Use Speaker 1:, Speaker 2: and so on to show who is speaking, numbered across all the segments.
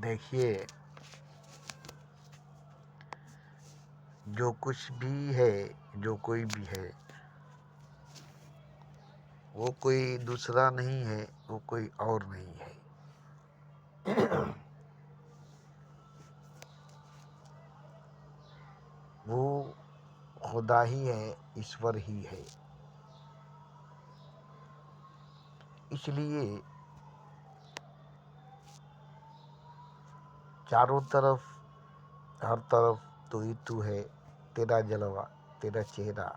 Speaker 1: देखिए, जो कुछ भी है, जो कोई भी है, वो कोई दूसरा नहीं है, वो कोई और नहीं है। वो खुदा ही है, ईश्वर ही है। इसलिए चारों तरफ, हर तरफ तू ही तू है। तेरा जलवा, तेरा चेहरा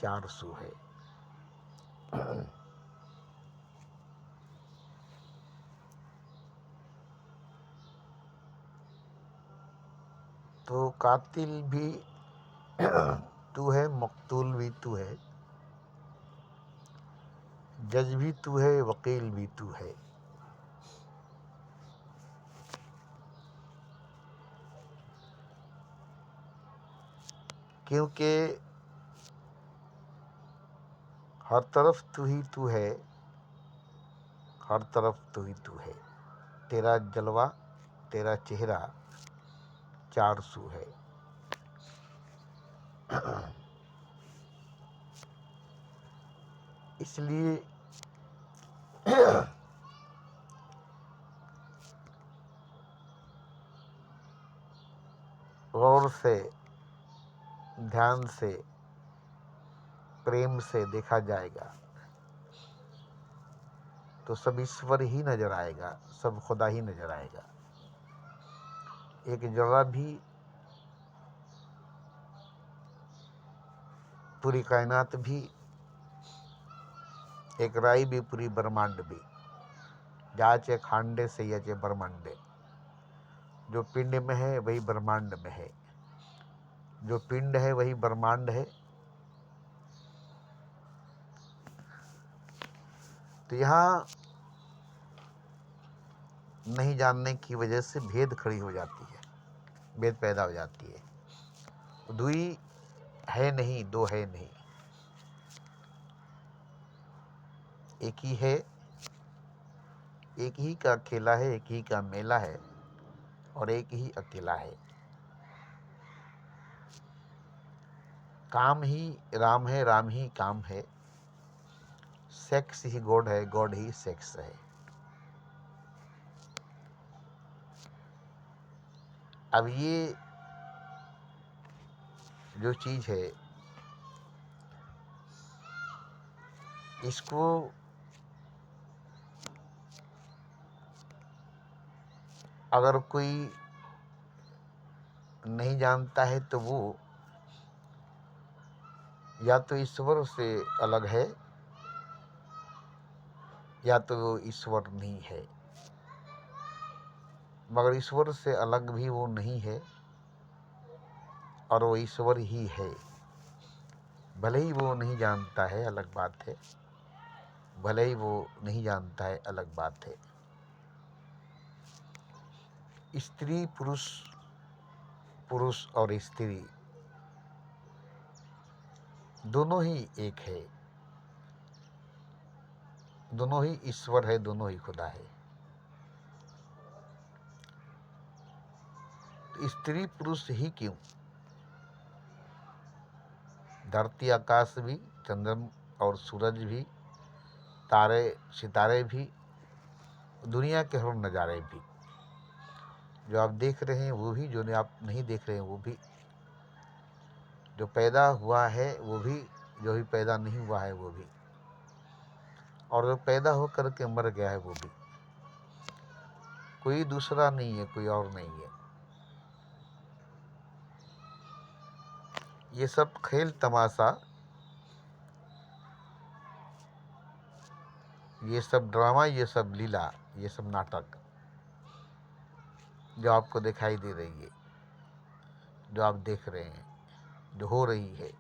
Speaker 1: चार सू है। तो कातिल भी तू है, मकतूल भी तू है, जज भी तू है, वकील भी तू है। क्योंकि हर तरफ तू ही तू है, हर तरफ तू ही तू है। तेरा जलवा, तेरा चेहरा चार सू है। इसलिए गौर से, ध्यान से, प्रेम से देखा जाएगा तो सब ईश्वर ही नजर आएगा, सब खुदा ही नजर आएगा। एक जरा भी, पूरी कायनात भी, एक राई भी, पूरी ब्रह्मांड भी, जाचे खांडे से यचे ब्रह्मांडे। जो पिंड में है वही ब्रह्मांड में है, जो पिंड है वही ब्रह्मांड है। तो यहाँ नहीं जानने की वजह से भेद खड़ी हो जाती है, भेद पैदा हो जाती है। दुई है नहीं, दो है नहीं, एक ही है, एक ही का अकेला है, एक ही का मेला है, और एक ही अकेला है। काम ही राम है, राम ही काम है, सेक्स ही गॉड है, गॉड ही सेक्स है। अब ये जो चीज है, इसको अगर कोई नहीं जानता है तो वो या तो ईश्वर से अलग है, या तो वो ईश्वर नहीं है। मगर ईश्वर से अलग भी वो नहीं है, और वो ईश्वर ही है। भले ही वो नहीं जानता है, अलग बात है, भले ही वो नहीं जानता है, अलग बात है। स्त्री पुरुष, पुरुष और स्त्री दोनों ही एक है, दोनों ही ईश्वर है, दोनों ही खुदा है। तो स्त्री पुरुष ही क्यों, धरती आकाश भी, चंद्रमा और सूरज भी, तारे सितारे भी, दुनिया के हर नज़ारे भी, जो आप देख रहे हैं वो भी, जो आप नहीं देख रहे हैं वो भी, जो पैदा हुआ है वो भी, जो भी पैदा नहीं हुआ है वो भी, और जो पैदा होकर के मर गया है वो भी। कोई दूसरा नहीं है, कोई और नहीं है। ये सब खेल तमाशा, ये सब ड्रामा, ये सब लीला, ये सब नाटक जो आपको दिखाई दे रही है, जो आप देख रहे हैं, जो हो रही है,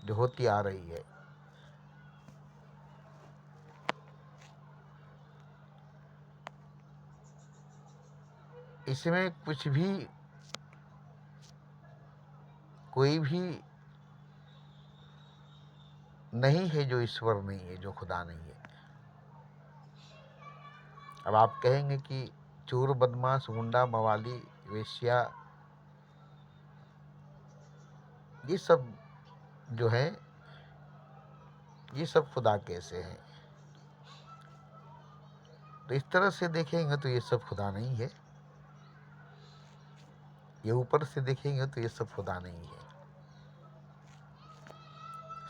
Speaker 1: जो होती आ रही है, इसमें कुछ भी, कोई भी नहीं है जो ईश्वर नहीं है, जो खुदा नहीं है। अब आप कहेंगे कि चोर, बदमाश, गुंडा, मवाली, वेश्या, ये सब जो है, ये सब खुदा कैसे हैं? तो इस तरह से देखेंगे तो ये सब खुदा नहीं है। ये ऊपर से देखेंगे तो ये सब खुदा नहीं है।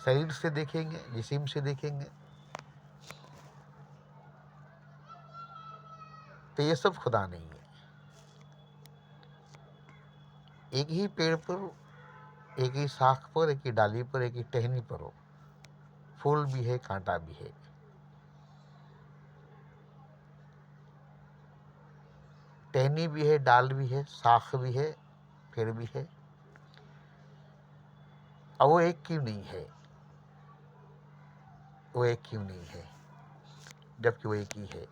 Speaker 1: शरीर से देखेंगे, जिस्म से देखेंगे तो ये सब खुदा नहीं है। एक ही पेड़ पर, एक ही शाख पर, एक ही डाली पर, एक ही टहनी पर हो, फूल भी है, कांटा भी है। टहनी भी है, डाल भी है, शाख भी है, पेड़ भी है, और वो एक क्यों नहीं है? वो एक क्यों नहीं है जबकि वो एक ही है?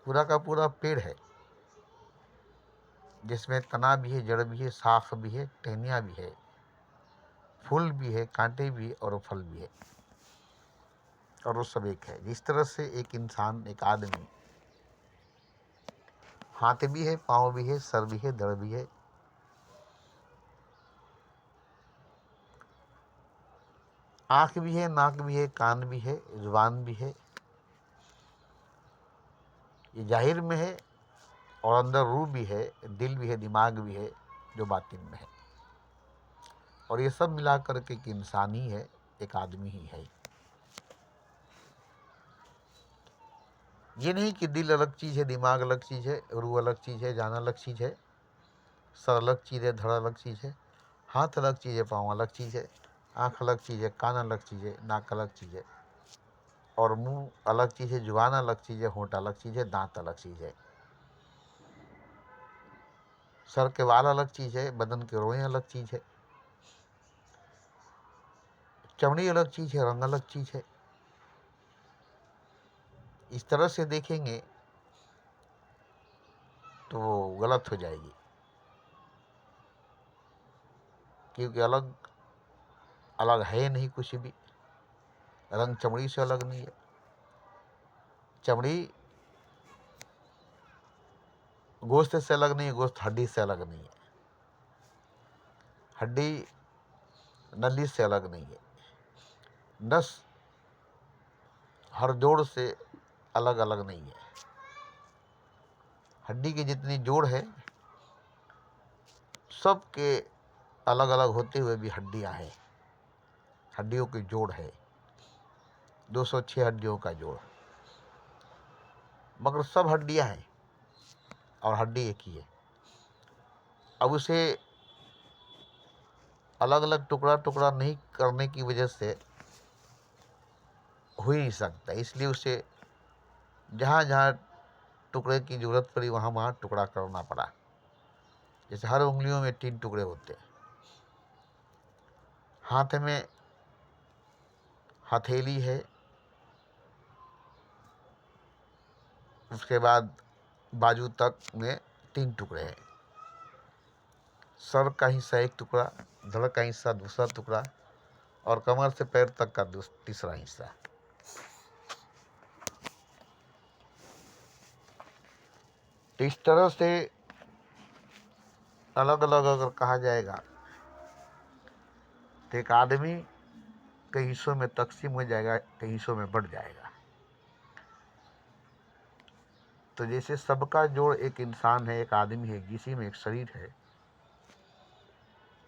Speaker 1: पूरा का पूरा पेड़ है जिसमें तना भी है, जड़ भी है, शाख भी है, टहनियाँ भी है, फूल भी है, कांटे भी और वो फल भी है, और वो सब एक है। जिस तरह से एक इंसान, एक आदमी, हाथ भी है, पाँव भी है, सर भी है, धड़ भी है, आँख भी है, नाक भी है, कान भी है, जुबान भी है, ये जाहिर में है, और अंदर रूह भी है, दिल भी है, दिमाग भी है, जो बातिन में है, और ये सब मिला करके एक इंसान ही है, एक आदमी ही है। ये नहीं कि दिल अलग चीज़ है, दिमाग अलग चीज़ है, रूह अलग चीज़ है, जान अलग चीज़ है, सर अलग चीज़ है, धड़ अलग चीज़ है, हाथ अलग चीज़ है, पाँव अलग चीज़ है, आँख अलग चीज़ है, कान अलग चीज़ है, नाक अलग चीज़ है, और मुंह अलग चीज़ है, जुबान अलग चीज़ है, होंठ अलग चीज़ है, दांत अलग चीज़ है, सर के बाल अलग चीज़ है, बदन के रोएं अलग चीज़ है, चमड़ी अलग चीज़ है, रंग अलग चीज़ है। इस तरह से देखेंगे तो वो गलत हो जाएगी, क्योंकि अलग अलग है नहीं कुछ भी। रंग चमड़ी से अलग नहीं है, चमड़ी गोश्त से अलग नहीं है, गोश्त हड्डी से अलग नहीं है, हड्डी नली से अलग नहीं है, नस हर जोड़ से अलग अलग नहीं है। हड्डी की जितनी जोड़ है सब के अलग अलग होते हुए भी हड्डियां हैं, हड्डियों की जोड़ है, 206 हड्डियों का जोड़, मगर सब हड्डियां हैं और हड्डी एक ही है। अब उसे अलग अलग टुकड़ा टुकड़ा नहीं करने की वजह से हो ही नहीं सकता, इसलिए उसे जहाँ जहाँ टुकड़े की ज़रूरत पड़ी वहाँ वहाँ टुकड़ा करना पड़ा। जैसे हर उंगलियों में 3 टुकड़े होते हैं, हाथ में हथेली है, उसके बाद बाजू तक में 3 टुकड़े हैं, सर का हिस्सा एक टुकड़ा, धड़ का हिस्सा दूसरा टुकड़ा, और कमर से पैर तक का तीसरा हिस्सा। तो इस तरह से अलग अलग अगर कहा जाएगा तो एक आदमी कई हिस्सों में तकसीम हो जाएगा, कई हिस्सों में बढ़ जाएगा। तो जैसे सबका जोड़ एक इंसान है, एक आदमी है, किसी में एक शरीर है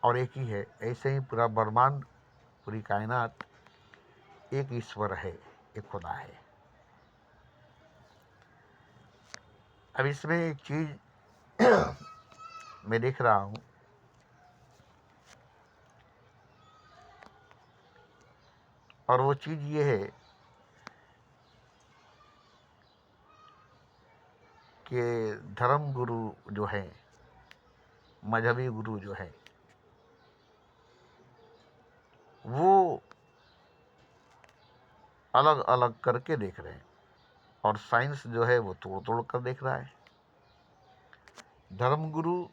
Speaker 1: और एक ही है, ऐसे ही पूरा ब्रह्मांड, पूरी कायनात एक ईश्वर है, एक खुदा है। अब इसमें एक चीज़ मैं देख रहा हूँ, और वो चीज़ ये है कि धर्म गुरु जो है, मजहबी गुरु जो है, वो अलग अलग करके देख रहे हैं, और साइंस जो है वो तोड़ तोड़ कर देख रहा है। धर्म गुरु,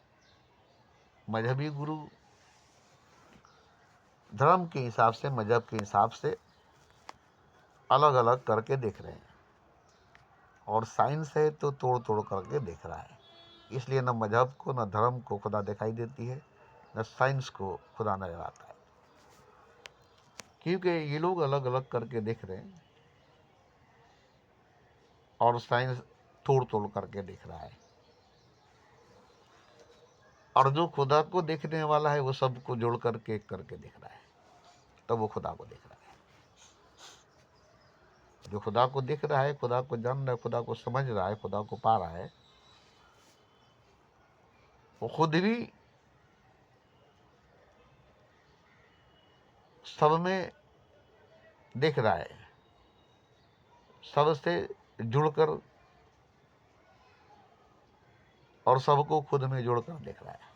Speaker 1: मजहबी गुरु धर्म के हिसाब से, मजहब के हिसाब से अलग अलग करके देख रहे हैं, और साइंस है तो तोड़ तोड़ करके देख रहा है। इसलिए न मजहब को न धर्म को खुदा दिखाई देती है, न साइंस को खुदा नजर आता है, क्योंकि ये लोग अलग अलग करके देख रहे हैं और साइंस तोड़ तोड़ करके देख रहा है। और जो खुदा को देखने वाला है वो सबको जोड़ करके एक करके देख रहा है, तब वो खुदा को देख रहा है। जो खुदा को देख रहा है, खुदा को जान रहा है, खुदा को समझ रहा है, खुदा को पा रहा है, वो खुद भी सब में देख रहा है, सबसे जुड़कर और सबको खुद में जोड़कर देख रहा है।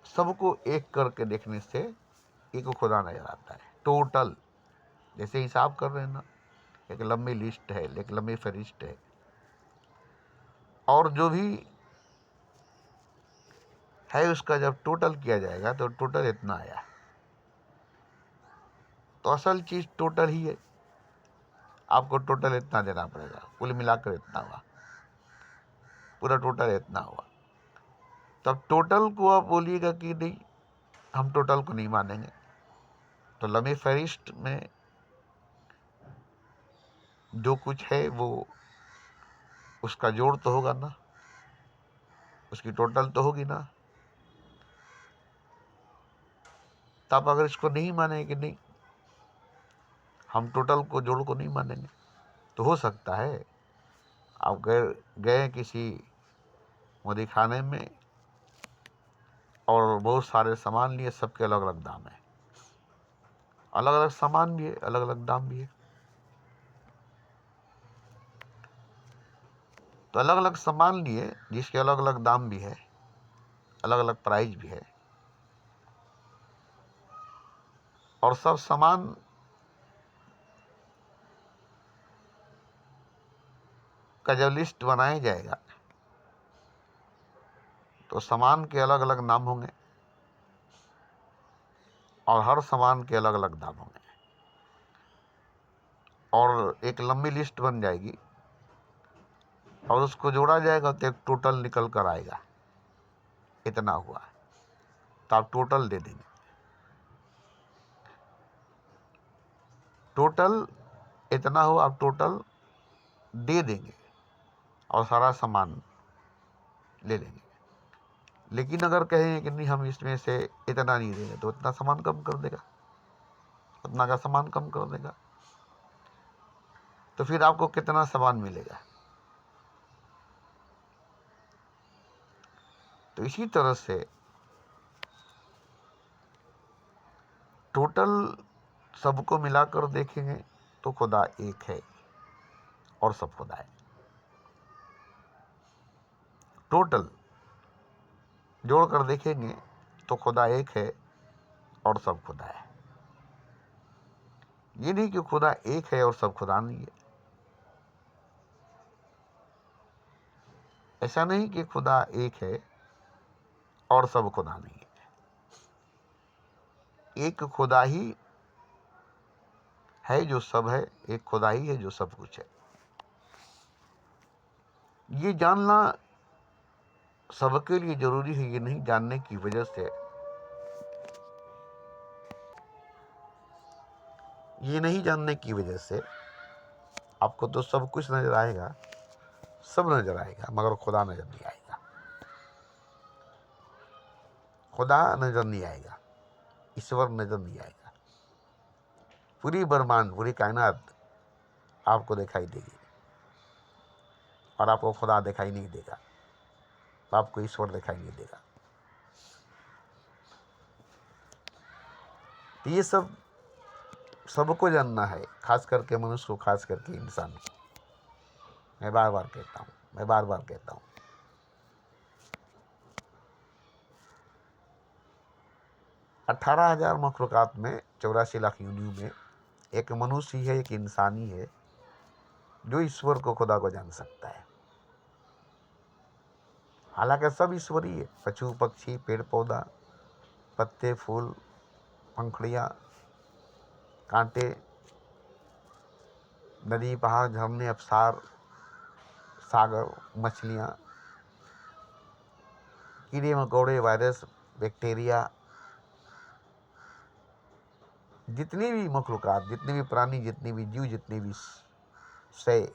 Speaker 1: सबको एक करके देखने से एक खुदा नजर आता है, टोटल। जैसे हिसाब कर रहे हैं ना, एक लंबी लिस्ट है, एक लंबी फहरिस्त है, और जो भी है उसका जब टोटल किया जाएगा तो टोटल इतना आया। तो असल चीज टोटल ही है, आपको टोटल इतना देना पड़ेगा, कुल मिलाकर इतना हुआ, पूरा टोटल इतना हुआ। तब टोटल को आप बोलिएगा कि नहीं, हम टोटल को नहीं मानेंगे, तो लंबी फहरिस्त में जो कुछ है वो उसका जोड़ तो होगा ना, उसकी टोटल तो होगी ना। तब अगर इसको नहीं माने कि नहीं, हम टोटल को जोड़ को नहीं मानेंगे, तो हो सकता है आप गए किसी मुदी खाने में और बहुत सारे सामान लिए, सबके अलग अलग दाम है, अलग अलग सामान भी है, अलग अलग दाम भी है। तो अलग अलग सामान लिए जिसके अलग अलग दाम भी है, अलग अलग प्राइस भी है, और सब सामान का जब लिस्ट बनाया जाएगा तो सामान के अलग अलग नाम होंगे और हर सामान के अलग अलग दाम होंगे, और एक लंबी लिस्ट बन जाएगी और उसको जोड़ा जाएगा तो एक टोटल निकल कर आएगा, इतना हुआ, तो आप टोटल दे देंगे। टोटल इतना हो, आप टोटल दे देंगे और सारा सामान ले लेंगे। लेकिन अगर कहें कि नहीं, हम इसमें से इतना नहीं देंगे, तो उतना सामान कम कर देगा, उतना का सामान कम कर देगा, तो फिर आपको कितना सामान मिलेगा। तो इसी तरह से टोटल सबको मिलाकर देखेंगे तो खुदा एक है और सब खुदा है। टोटल जोड़ कर देखेंगे तो खुदा एक है और सब खुदा है। ये नहीं कि खुदा एक है और सब खुदा नहीं है, ऐसा नहीं कि खुदा एक है और सब खुदा नहीं है। एक खुदा ही है जो सब है, एक खुदा ही है जो सब कुछ है। ये जानना सबके लिए जरूरी है। ये नहीं जानने की वजह से, ये नहीं जानने की वजह से आपको तो सब कुछ नजर आएगा, सब नजर आएगा, मगर खुदा नजर नहीं आएगा। खुदा नजर नहीं आएगा, ईश्वर नजर नहीं आएगा। पूरी ब्रह्मांड, पूरी कायनात आपको दिखाई देगी और आपको खुदा दिखाई नहीं देगा, आपको ईश्वर दिखाई नहीं देगा। तो ये सब सबको जानना है, खास करके मनुष्य को, खास करके इंसान को। मैं बार बार कहता हूँ 18,000 मखलूकात में, 84 लाख यूनियों में एक मनुष्य ही है, एक इंसान ही है जो ईश्वर को, खुदा को जान सकता है। हालांकि सब ईश्वरीय है, पशु पक्षी, पेड़ पौधा, पत्ते फूल, पंखड़ियाँ, कांटे, नदी पहाड़ झरने अफसार, सागर, मछलियाँ, कीड़े मकोड़े, वायरस, बैक्टीरिया, जितनी भी मखलूक़ात, जितने भी प्राणी, जितने भी जीव, जितने भी शय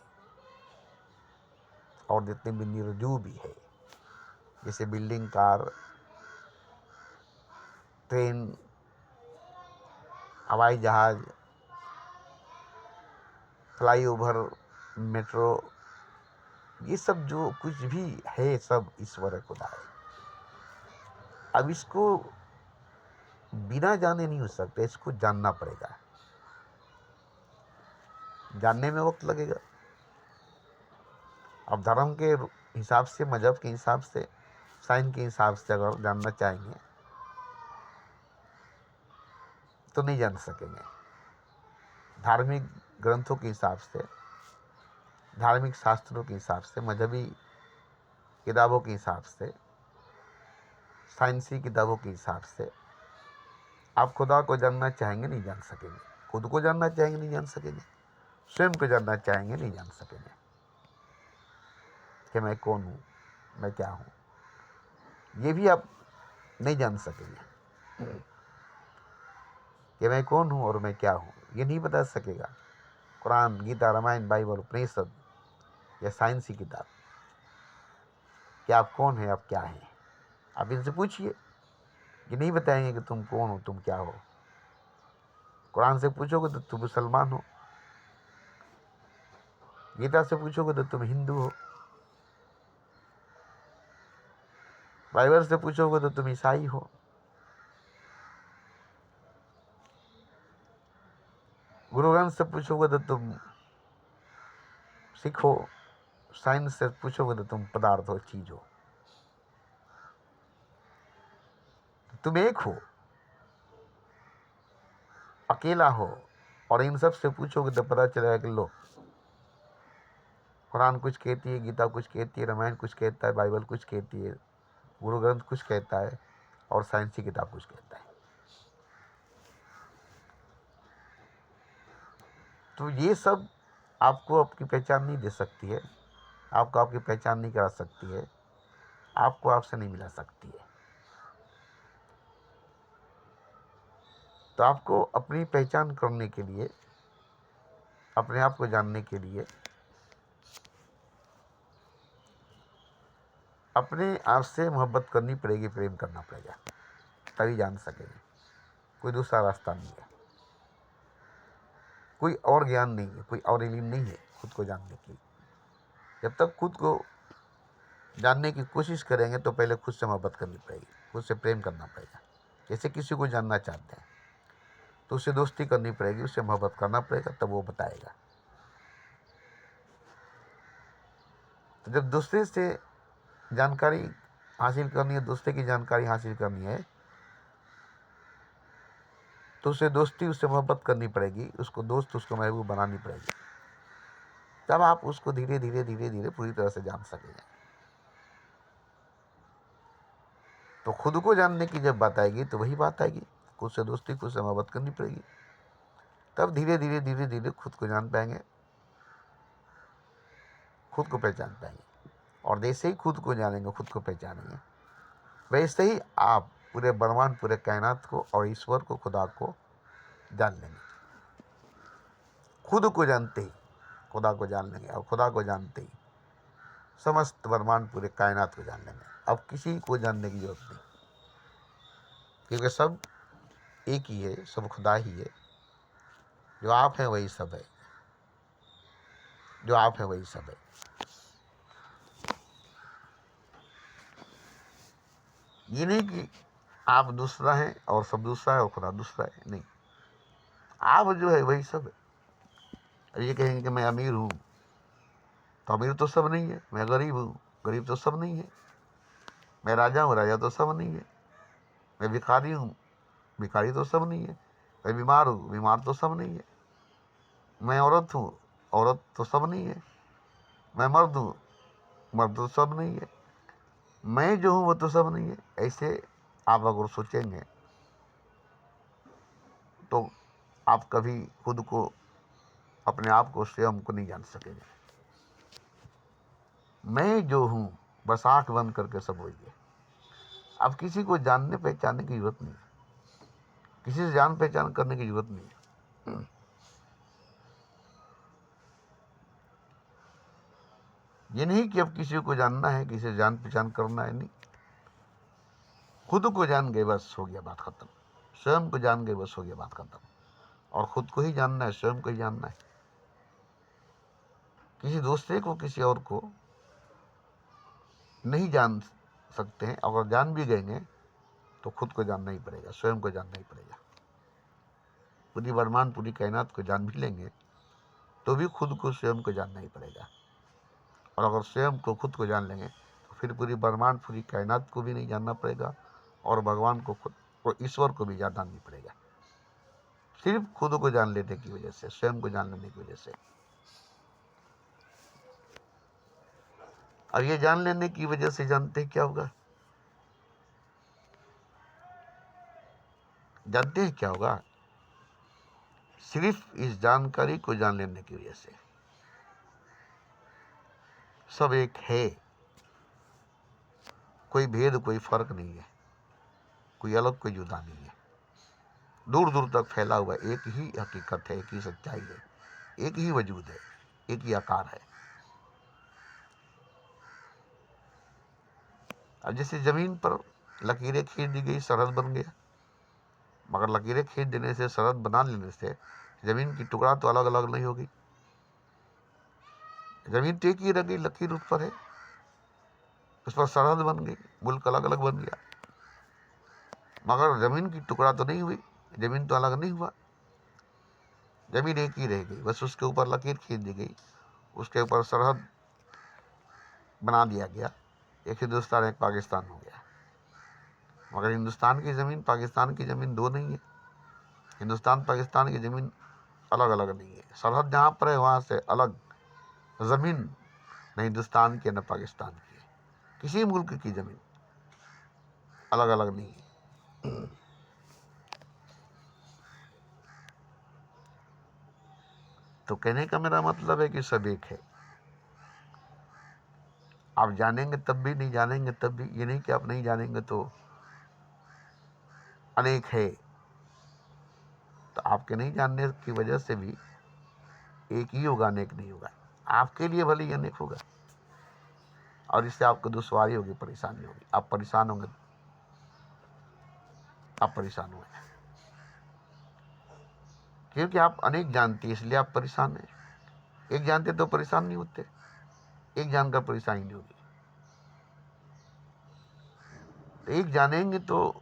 Speaker 1: और जितने भी निर्जीव भी है, जैसे बिल्डिंग, कार, ट्रेन, हवाई जहाज, फ्लाईओवर, मेट्रो, ये सब जो कुछ भी है सब ईश्वर खुदा है। अब इसको बिना जाने नहीं हो सकता, इसको जानना पड़ेगा। जानने में वक्त लगेगा। अब धर्म के हिसाब से, मजहब के हिसाब से, साइंस के हिसाब से अगर जानना चाहेंगे तो नहीं जान सकेंगे। धार्मिक ग्रंथों के हिसाब से, धार्मिक शास्त्रों के हिसाब से, मजहबी किताबों के हिसाब से, साइंसी किताबों के हिसाब से आप खुदा को जानना चाहेंगे नहीं जान सकेंगे। खुद को जानना चाहेंगे नहीं जान सकेंगे। स्वयं को जानना चाहेंगे नहीं जान सकेंगे कि मैं कौन हूँ, मैं क्या हूँ, ये भी आप नहीं जान सकेंगे कि मैं कौन हूँ और मैं क्या हूँ, ये नहीं बता सकेगा कुरान, गीता, रामायण, बाइबल, उपनिषद या साइंसी किताब कि आप कौन है, आप क्या हैं। आप इनसे पूछिए, ये नहीं बताएंगे कि तुम कौन हो, तुम क्या हो। कुरान से पूछोगे तो तुम मुसलमान हो, गीता से पूछोगे तो तुम हिंदू हो, बाइबल से पूछोगे तो तुम ईसाई हो, गुरु ग्रंथ से पूछोगे तो तुम सिख हो, साइंस से पूछोगे तो तुम पदार्थ हो, चीज हो। तुम एक हो, अकेला हो। और इन सब से पूछोगे तो पता चलेगा कि लो, कुरान कुछ कहती है, गीता कुछ कहती है, रामायण कुछ कहता है, बाइबल कुछ कहती है, गुरु ग्रंथ कुछ कहता है और साइंसी किताब कुछ कहता है। तो ये सब आपको आपकी पहचान नहीं दे सकती है, आपको आपकी पहचान नहीं करा सकती है, आपको आपसे नहीं मिला सकती है। तो आपको अपनी पहचान करने के लिए, अपने आप को जानने के लिए अपने आप से मोहब्बत करनी पड़ेगी, प्रेम करना पड़ेगा, तभी जान सकेंगे। कोई दूसरा रास्ता नहीं है, कोई और ज्ञान नहीं है, कोई और इल्म नहीं है खुद को जानने की। जब तक खुद को जानने की कोशिश करेंगे तो पहले खुद से मोहब्बत करनी पड़ेगी, खुद से प्रेम करना पड़ेगा। जैसे किसी को जानना चाहते हैं तो उससे दोस्ती करनी पड़ेगी, उससे मोहब्बत करना पड़ेगा, तब वो बताएगा। तो जब दूसरे से जानकारी हासिल करनी है, दूसरे की जानकारी हासिल करनी है, तो उससे दोस्ती, उससे मोहब्बत करनी पड़ेगी, उसको दोस्त, उसको महबूब बनानी पड़ेगी। तब आप उसको धीरे धीरे धीरे धीरे पूरी तरह से जान सकेंगे। तो खुद को जानने की जब बात आएगी तो वही बात आएगी, खुद से दोस्ती, खुद से मोहब्बत करनी पड़ेगी, तब धीरे धीरे धीरे धीरे खुद को जान पाएंगे, खुद को पहचान पाएंगे। और जैसे ही खुद को जानेंगे, खुद को पहचानेंगे, वैसे ही आप पूरे ब्रह्मांड, पूरे कायनात को और ईश्वर को, खुदा को जान लेंगे। खुद को जानते ही खुदा को जान लेंगे, और खुदा को जानते ही समस्त ब्रह्मांड, पूरे कायनात को जान लेंगे। अब किसी को जानने की जरूरत नहीं, क्योंकि सब एक ही है, सब खुदा ही है। जो आप हैं वही सब है, जो आप हैं वही सब है। ये नहीं कि आप दूसरा हैं और सब दूसरा है और खुदा दूसरा है, नहीं। आप जो है वही सब है। अब ये कहेंगे कि मैं अमीर हूँ, तो अमीर तो सब नहीं है। मैं गरीब हूँ, गरीब तो सब नहीं है। मैं राजा हूँ, राजा तो सब नहीं है। मैं भिखारी हूँ, भिखारी तो सब नहीं है। मैं बीमार हूँ, बीमार तो सब नहीं है। मैं औरत हूँ, औरत तो सब नहीं है। मैं मर्द हूँ, मर्द तो सब नहीं है। मैं जो हूँ वो तो सब नहीं है। ऐसे आप अगर सोचेंगे तो आप कभी खुद को, अपने आप को, स्वयं को नहीं जान सकेंगे। मैं जो हूँ बस आंख बंद करके सब होइए। अब किसी को जानने पहचानने की जरूरत नहीं है, किसी से जान पहचान करने की जरूरत नहीं है। ये नहीं कि अब किसी को जानना है, किसी से जान पहचान करना है, नहीं। खुद को जान गए बस हो गया बात खत्म। स्वयं को जान गए बस हो गया बात खत्म। और खुद को ही जानना है, स्वयं को ही जानना है। किसी दूसरे को, किसी और को नहीं जान सकते हैं। अगर जान भी गए तो खुद को जानना ही पड़ेगा, स्वयं को जानना ही पड़ेगा। पूरी ब्रह्मांड, पूरी कायनात को जान भी लेंगे तो भी खुद को, स्वयं को जानना ही पड़ेगा। और अगर स्वयं को, खुद को जान लेंगे तो फिर पूरी ब्रह्मांड, पूरी कायनात को भी नहीं जानना पड़ेगा और भगवान को, खुद को, ईश्वर को भी जानना नहीं पड़ेगा। सिर्फ खुद को जान लेने की वजह से, स्वयं को जान लेने की वजह से। और ये जान लेने की वजह से जानते हैं क्या होगा? जानते हैं क्या होगा? सिर्फ इस जानकारी को जान लेने की वजह से सब एक है, कोई भेद, कोई फर्क नहीं है, कोई अलग, कोई जुदा नहीं है। दूर दूर तक फैला हुआ एक ही हकीकत है, एक ही सच्चाई है, एक ही वजूद है, एक ही आकार है। अब जैसे जमीन पर लकीरें खींच दी गई, सरहद बन गया। मगर लकीरें खींच देने से, सरहद बना लेने से जमीन की टुकड़ा तो अलग अलग नहीं होगी। जमीन तो एक ही रह गई, लकीर उस पर है, उस पर सरहद बन गई, मुल्क अलग अलग बन गया। मगर जमीन की टुकड़ा तो नहीं हुई, जमीन तो अलग नहीं हुआ, जमीन एक ही रह गई। बस उसके ऊपर लकीर खींच दी गई, उसके ऊपर सरहद बना दिया गया। एक हिंदुस्तान, एक पाकिस्तान हो गया। मगर हिंदुस्तान की ज़मीन, पाकिस्तान की ज़मीन दो नहीं है। हिंदुस्तान, पाकिस्तान की ज़मीन अलग अलग नहीं है। सरहद जहाँ पर है वहाँ से अलग ज़मीन न हिंदुस्तान की, न पाकिस्तान की है। किसी मुल्क की ज़मीन अलग अलग नहीं है। तो कहने का मेरा मतलब है कि सब एक है। आप जानेंगे तब भी, नहीं जानेंगे तब भी। ये नहीं कि आप नहीं जानेंगे तो अनेक है। तो आपके नहीं जानने की वजह से भी एक ही होगा, अनेक नहीं होगा। आपके लिए भले ही अनेक होगा और इससे आपको दुश्वारी होगी, परेशानी होगी। आप परेशान होंगे, आप परेशान होंगे क्योंकि आप अनेक जानते हैं, इसलिए आप परेशान हैं। एक जानते तो परेशान नहीं होते, एक जानकर परेशानी नहीं होगी। तो एक जानेंगे तो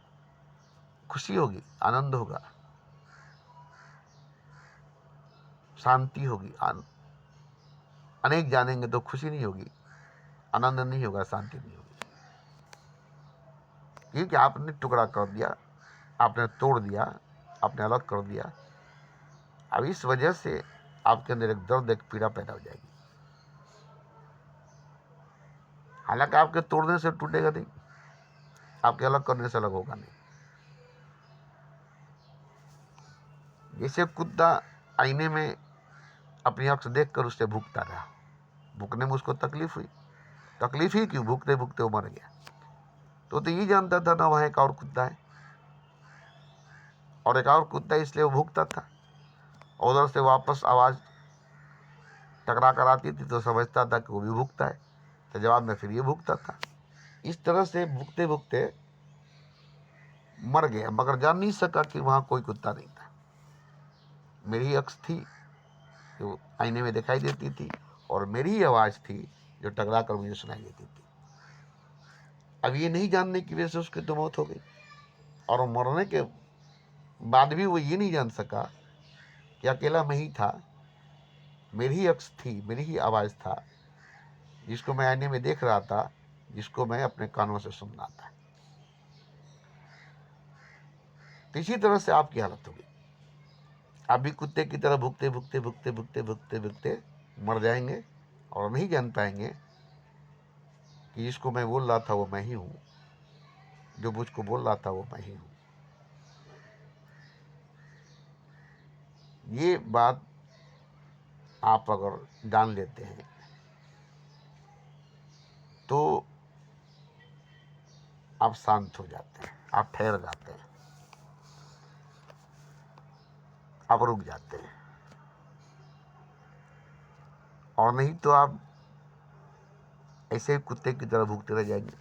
Speaker 1: खुशी होगी, आनंद होगा, शांति होगी। अनेक जानेंगे तो खुशी नहीं होगी, आनंद नहीं होगा, शांति नहीं होगी। क्योंकि आपने टुकड़ा कर दिया, आपने तोड़ दिया, आपने अलग कर दिया। अब इस वजह से आपके अंदर एक दर्द, एक पीड़ा पैदा हो जाएगी। हालांकि आपके तोड़ने से टूटेगा नहीं, आपके अलग करने से अलग होगा नहीं। जैसे कुत्ता आईने में अपनी आंख से देखकर उससे भूखता रहा, भूखने में उसको तकलीफ हुई। तकलीफ ही क्यों, भूखते भूखते वो मर गया। तो ये जानता था ना वहाँ एक और कुत्ता है, और एक और कुत्ता, इसलिए वो भूखता था। उधर से वापस आवाज़ टकरा कर आती थी तो समझता था कि वो भी भूखता है, तो जवाब में फिर ये भूखता था। इस तरह से भूखते भूखते मर गया, मगर जान नहीं सका कि वहाँ कोई कुत्ता नहीं था। मेरी अक्स थी जो आईने में दिखाई देती थी, और मेरी ही आवाज़ थी जो टकरा कर मुझे सुनाई देती थी। अब ये नहीं जानने की वजह से उसकी तो मौत हो गई, और मरने के बाद भी वो ये नहीं जान सका कि अकेला मैं ही था, मेरी ही अक्स थी, मेरी ही आवाज़ था, जिसको मैं आईने में देख रहा था, जिसको मैं अपने कानों से सुन रहा था। तो इसी तरह से आपकी हालत होगी। आप भी कुत्ते की तरह भुगते भुगते भुगते भुगते भुगते भुगते मर जाएंगे और नहीं जान पाएंगे कि जिसको मैं बोल रहा था वो मैं ही हूँ, जो मुझको बोल रहा था वो मैं ही हूँ। ये बात आप अगर जान लेते हैं आप शांत हो जाते हैं, आप ठहर जाते हैं, आप रुक जाते हैं। और नहीं तो आप ऐसे ही कुत्ते की तरह भूखते रह जाएंगे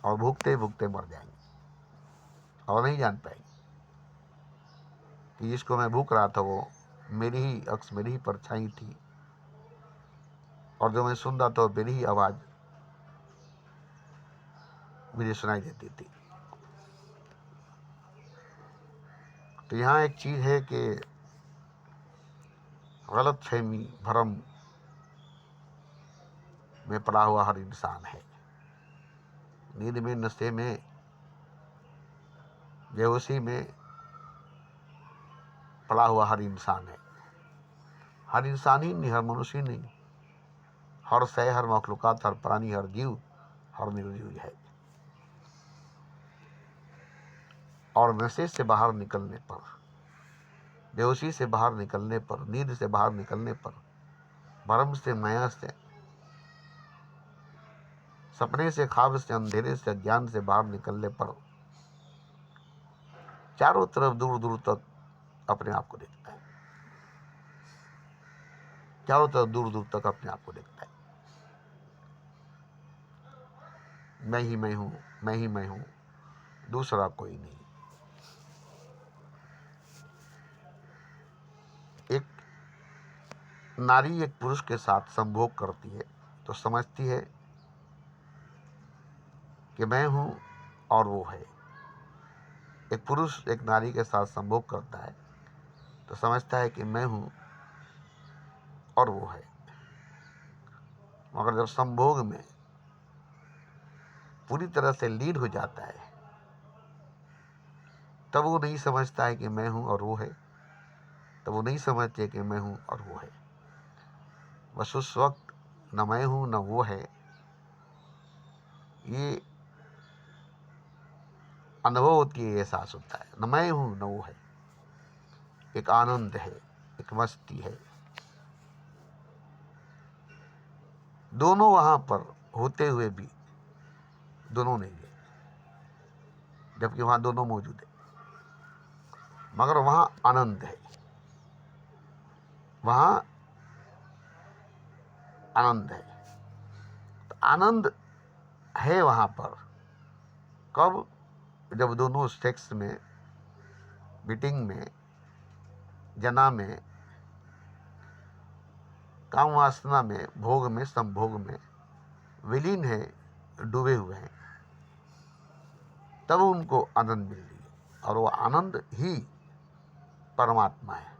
Speaker 1: और भूखते भूखते मर जाएंगे और नहीं जान पाएंगे कि जिसको मैं भूख रहा था वो मेरी ही अक्स, मेरी ही परछाई थी, और जो मैं सुन रहा था वो मेरी ही आवाज़ मुझे सुनाई देती थी। तो यहाँ एक चीज़ है कि गलत फहमी, भ्रम में पड़ा हुआ हर इंसान है। नींद में, नशे में, बेहोशी में पड़ा हुआ हर इंसान है। हर इंसान ही नहीं, हर मनुष्य ही नहीं, हर शय, हर मखलूकात, हर प्राणी, हर जीव, हर निर्जीव है। और नशे से बाहर निकलने पर, बेहोशी से बाहर निकलने पर, नींद से बाहर निकलने पर, भ्रम से, माया से, सपने से, ख्वाब से, अंधेरे से, अज्ञान से बाहर निकलने पर चारों तरफ दूर दूर तक अपने आप को देखता है। चारों तरफ दूर दूर तक अपने आप को देखता है। मैं ही मैं हूं, मैं ही मैं हूं, दूसरा कोई नहीं। एक नारी एक पुरुष के साथ संभोग करती है तो समझती है कि मैं हूं और वो है। एक पुरुष एक नारी के साथ संभोग करता है तो समझता है कि मैं हूं और वो है। मगर जब संभोग में पूरी तरह से लीन हो जाता है तब वो नहीं समझता है कि मैं हूं और वो है। तब वो नहीं समझते कि मैं हूं और वो है। बस उस वक्त न मैं हूं न वो है, ये अनुभव होती है, एहसास होता है। न मैं हूं न वो है, एक आनंद है, एक मस्ती है। दोनों वहां पर होते हुए भी दोनों नहीं है, जबकि वहां दोनों मौजूद है, मगर वहां आनंद है, वहां आनंद है। तो आनंद है वहां पर कब? जब दोनों सेक्स में, बीटिंग में, जना में, काम वासना में, भोग में, संभोग में विलीन है, डूबे हुए हैं, तब उनको आनंद मिल रही है। और वो आनंद ही परमात्मा है।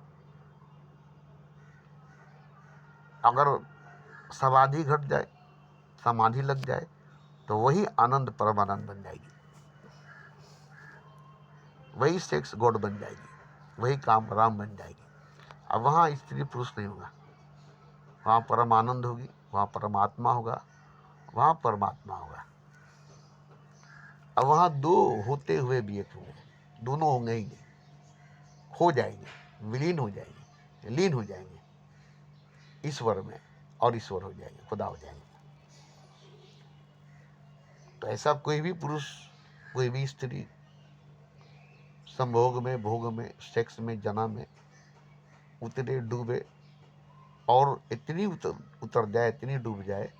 Speaker 1: अगर समाधि घट जाए, समाधि लग जाए, तो वही आनंद परमानंद बन जाएगी, वही सेक्स गॉड बन जाएगी, वही काम राम बन जाएगी। अब वहाँ स्त्री पुरुष नहीं होगा, वहाँ परम आनंद होगी, वहाँ परमात्मा होगा, वहाँ परमात्मा होगा। अब वहाँ दो होते हुए भी एक होंगे, दोनों होंगे ही नहीं, खो जाएंगे, विलीन हो जाएंगे, लीन हो जाएंगे ईश्वर में, और ईश्वर हो जाएंगे, खुदा हो जाएंगे। तो ऐसा कोई भी पुरुष, कोई भी स्त्री संभोग में, भोग में, सेक्स में, जना में उतरे, डूबे, और इतनी उतर जाए, इतनी डूब जाए,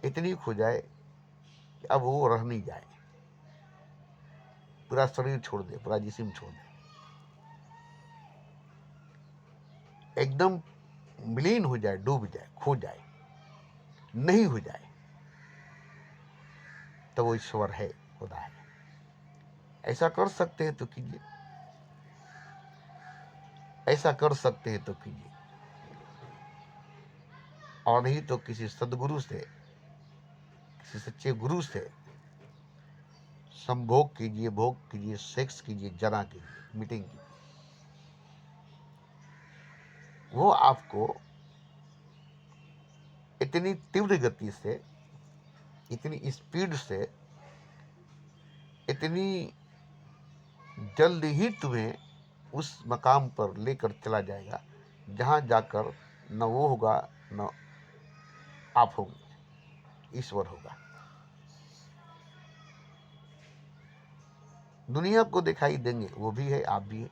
Speaker 1: इतनी खो जाए कि अब वो रह नहीं जाए, पूरा शरीर छोड़ दे, पूरा जिस्म छोड़ दे, एकदम विलीन हो जाए, डूब जाए, खो जाए, नहीं हो जाए, तो वो ईश्वर है, खुदा है। ऐसा कर सकते हैं तो कीजिए, ऐसा कर सकते हैं तो कीजिए, और नहीं तो किसी सदगुरु से, किसी सच्चे गुरु से संभोग कीजिए, भोग कीजिए, सेक्स कीजिए, जना कीजिए, मीटिंग कीजिए। वो आपको इतनी तीव्र गति से, इतनी स्पीड से, इतनी जल्द ही तुम्हें उस मकाम पर लेकर चला जाएगा जहाँ जाकर न वो होगा न आप होंगे, ईश्वर होगा। दुनिया को दिखाई देंगे, वो भी है, आप भी है,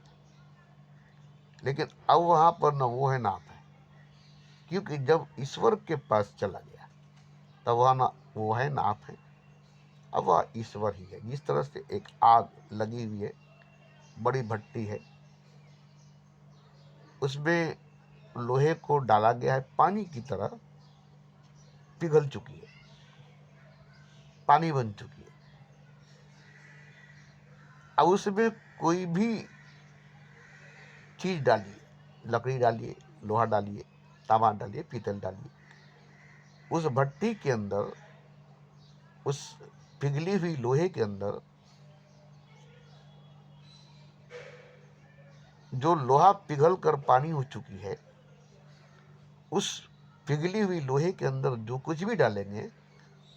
Speaker 1: लेकिन अब वहां पर न वो है ना आप है, क्योंकि जब ईश्वर के पास चला गया तब वहां ना वो है ना आप है, अब वह ईश्वर ही है। जिस तरह से एक आग लगी हुई है, बड़ी भट्टी है, उसमें लोहे को डाला गया है, पानी की तरह पिघल चुकी है, पानी बन चुकी है। अब उसमें कोई भी चीज डालिए, लकड़ी डालिए, लोहा डालिए, तांबा डालिए, पीतल डालिए, उस भट्टी के अंदर, उस पिघली हुई लोहे के अंदर जो लोहा पिघल कर पानी हो चुकी है, उस पिघली हुई लोहे के अंदर जो कुछ भी डालेंगे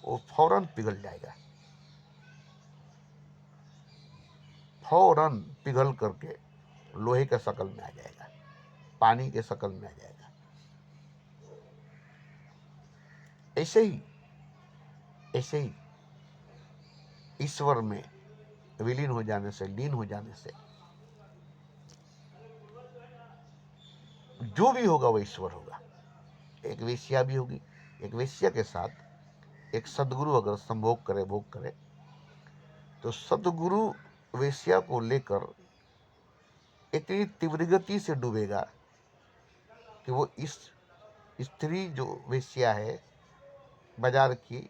Speaker 1: वो फौरन पिघल जाएगा, फौरन पिघल करके लोहे के शकल में आ जाएगा, पानी के शकल में आ जाएगा। ऐसे ही ईश्वर में विलीन हो जाने से, लीन हो जाने से जो भी होगा वो ईश्वर होगा। एक वेश्या भी होगी, एक वेश्या के साथ एक सदगुरु अगर संभोग करे, भोग करे, तो सदगुरु वेश्या को लेकर इतनी तीव्र गति से डूबेगा कि वो इस स्त्री जो वेश्या है बाजार की,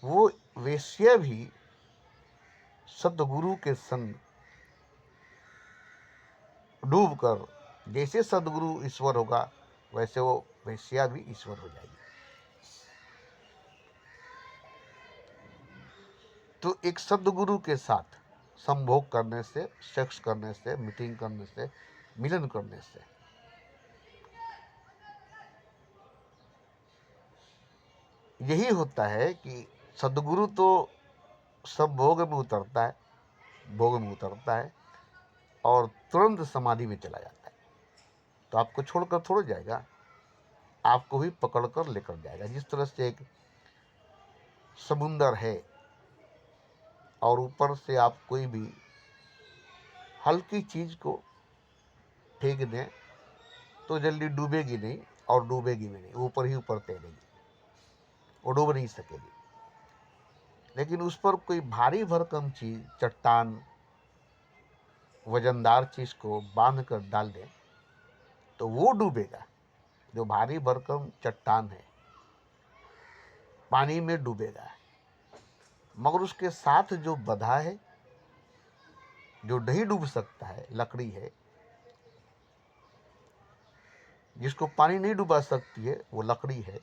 Speaker 1: वो वेश्या भी सदगुरु के संग डूब कर, जैसे सदगुरु ईश्वर होगा वैसे वो वेश्या भी ईश्वर हो जाएगी। तो एक सदगुरु के साथ संभोग करने से, सेक्स करने से, मीटिंग करने से, मिलन करने से यही होता है कि सदगुरु तो सब भोग में उतरता है, भोग में उतरता है और तुरंत समाधि में चला जाता है। तो आपको छोड़कर थोड़ा जाएगा, आपको भी पकड़कर लेकर जाएगा। जिस तरह से एक समुंदर है और ऊपर से आप कोई भी हल्की चीज को फेंक दें तो जल्दी डूबेगी नहीं और डूबेगी भी नहीं, ऊपर ही ऊपर तैरेगी, वो डूब नहीं सकेगी। लेकिन उस पर कोई भारी भरकम चीज, चट्टान, वजनदार चीज को बांध कर डाल दें तो वो डूबेगा। जो भारी भरकम चट्टान है पानी में डूबेगा, मगर उसके साथ जो बधा है, जो नहीं डूब सकता है, लकड़ी है, जिसको पानी नहीं डुबा सकती है वो लकड़ी है,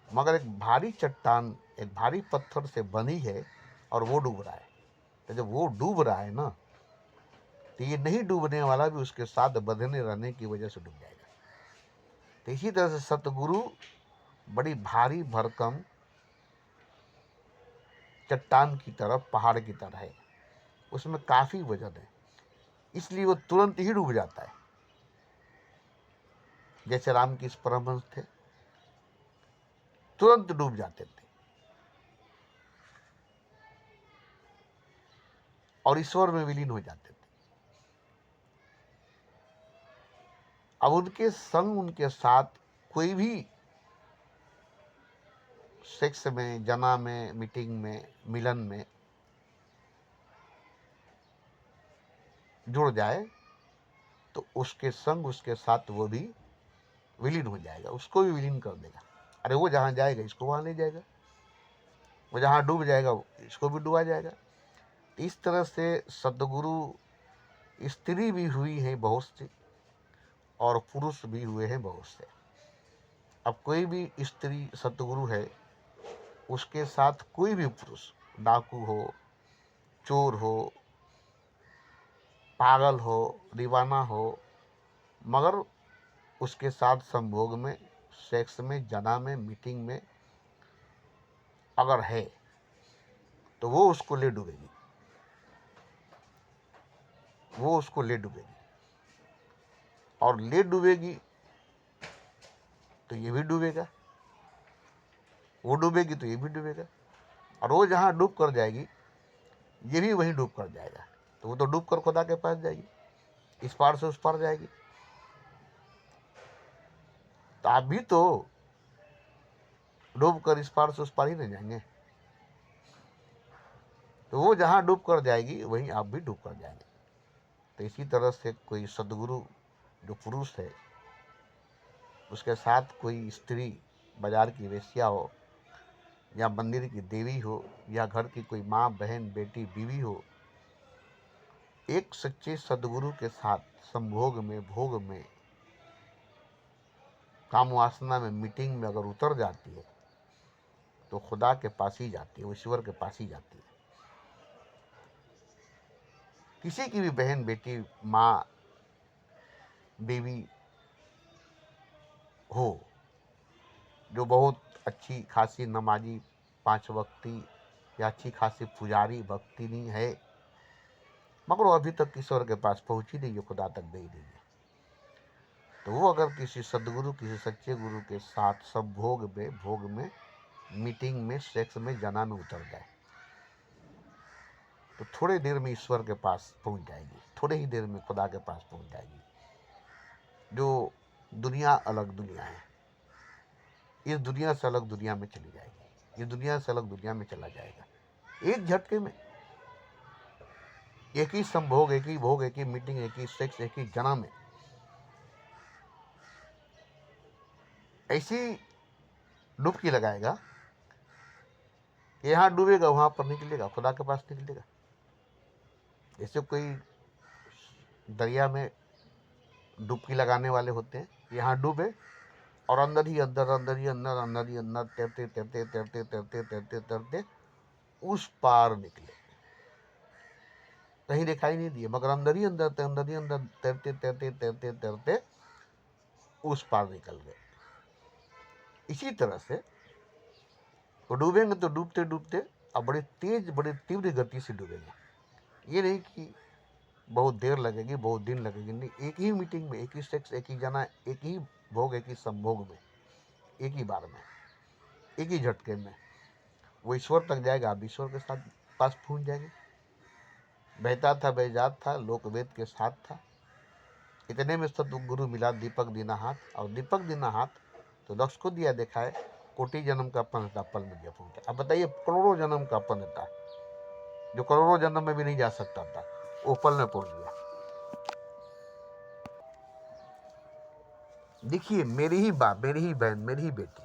Speaker 1: मगर एक भारी चट्टान, एक भारी पत्थर से बंधी है और वो डूब रहा है। तो जब वो डूब रहा है ना, तो ये नहीं डूबने वाला भी उसके साथ बंधने रहने की वजह से डूब जाएगा। तो इसी तरह से सतगुरु बड़ी भारी भरकम चट्टान की तरफ, पहाड़ की तरह है, उसमें काफी वजन है, इसलिए वो तुरंत ही डूब जाता है। जैसे रामकृष्ण परमहंस थे, तुरंत डूब जाते थे और ईश्वर में विलीन हो जाते थे। अब उनके संग, उनके साथ कोई भी सेक्स में, जना में, मीटिंग में, मिलन में जुड़ जाए तो उसके संग, उसके साथ वो भी विलीन हो जाएगा, उसको भी विलीन कर देगा। अरे वो जहां जाएगा इसको वहां ले जाएगा, वो जहां डूब जाएगा इसको भी डुबा जाएगा। इस तरह से सदगुरु स्त्री भी हुई है बहुत सी और पुरुष भी हुए हैं बहुत से। अब कोई भी स्त्री सतगुरु है, उसके साथ कोई भी पुरुष, डाकू हो, चोर हो, पागल हो, दीवाना हो, मगर उसके साथ संभोग में, सेक्स में, जना में, मीटिंग में अगर है तो वो उसको ले डूबेगी, वो उसको ले डूबेगी। और ले डूबेगी तो ये भी डूबेगा, वो डूबेगी तो ये भी डूबेगा। और वो जहां डूब कर जाएगी ये भी वहीं डूब कर जाएगा। तो वो तो डूब कर खुदा के पास जाएगी, इस पार से उस पार जाएगी। तो आप भी तो डूब कर इस पार से उस पार ही नहीं जाएंगे। तो वो जहाँ डूब कर जाएगी वहीं आप भी डूब कर जाएंगे। तो इसी तरह से कोई सदगुरु जो पुरुष है, उसके साथ कोई स्त्री बाजार की वेश्या हो, या मंदिर की देवी हो, या घर की कोई माँ बहन बेटी बीवी हो, एक सच्चे सदगुरु के साथ संभोग में, भोग में, काम वासना में, मीटिंग में अगर उतर जाती है तो खुदा के पास ही जाती है, वो ईश्वर के पास ही जाती है। किसी की भी बहन बेटी माँ बीवी हो जो बहुत अच्छी खासी नमाजी, पांच वक्ती या अच्छी खासी पुजारी भक्तिनी है, मगर वो अभी तक ईश्वर के पास पहुंची नहीं है, खुदा तक गई नहीं है, तो वो अगर किसी सदगुरु, किसी सच्चे गुरु के साथ सब भोग में, मीटिंग में, सेक्स में, जना में उतर जाए तो थोड़े देर में ईश्वर के पास पहुंच जाएगी, थोड़े ही देर में खुदा के पास पहुंच जाएगी। जो दुनिया अलग दुनिया है, इस दुनिया से अलग दुनिया में चली जाएगी, इस दुनिया से अलग दुनिया में चला जाएगा, एक झटके में। एक ही संभोग, एक ही भोग, एक ही मीटिंग, एक ही सेक्स, एक ही जना में ऐसी डुबकी लगाएगा, यहाँ डूबेगा वहां पर निकलेगा, खुदा के पास निकलेगा। जैसे कोई दरिया में डुबकी लगाने वाले होते हैं, यहाँ डूबे और अंदर ही अंदर, अंदर ही अंदर, अंदर ही अंदर, तैरते तैरते तैरते तैरते तैरते तैरते उस पार निकले, कहीं दिखाई नहीं दिए, मगर अंदर ही अंदर, अंदर ही अंदर, तैरते तैरते तैरते तैरते उस पार निकल गए। इसी तरह से वो डूबेंगे तो डूबते डूबते अब बड़े तेज, बड़े तीव्र गति से डूबेंगे। ये नहीं कि बहुत देर लगेगी, बहुत दिन लगेगी, नहीं, एक ही मीटिंग में, एक ही सेक्स, एक ही जना, एक ही भोग, एक ही संभोग में, एक ही बार में, एक ही झटके में वो ईश्वर तक जाएगा। आप ईश्वर के साथ पास पहुंच जाएंगे। बहता था, बेजात था, लोक वेद के साथ था, इतने में सतगुरु मिला दीपक दीना हाथ, और दीपक दीना हाथ तो दक्ष को दिया देखा है, कोटि जन्म का अपन था, पल में गया पहुंचा। अब बताइए, करोड़ों जन्म का अपन था, जो करोड़ों जन्म में भी नहीं जा सकता था, वो पल में पहुंच गया। देखिए, मेरी ही बाप, मेरी ही बहन, मेरी ही बेटी,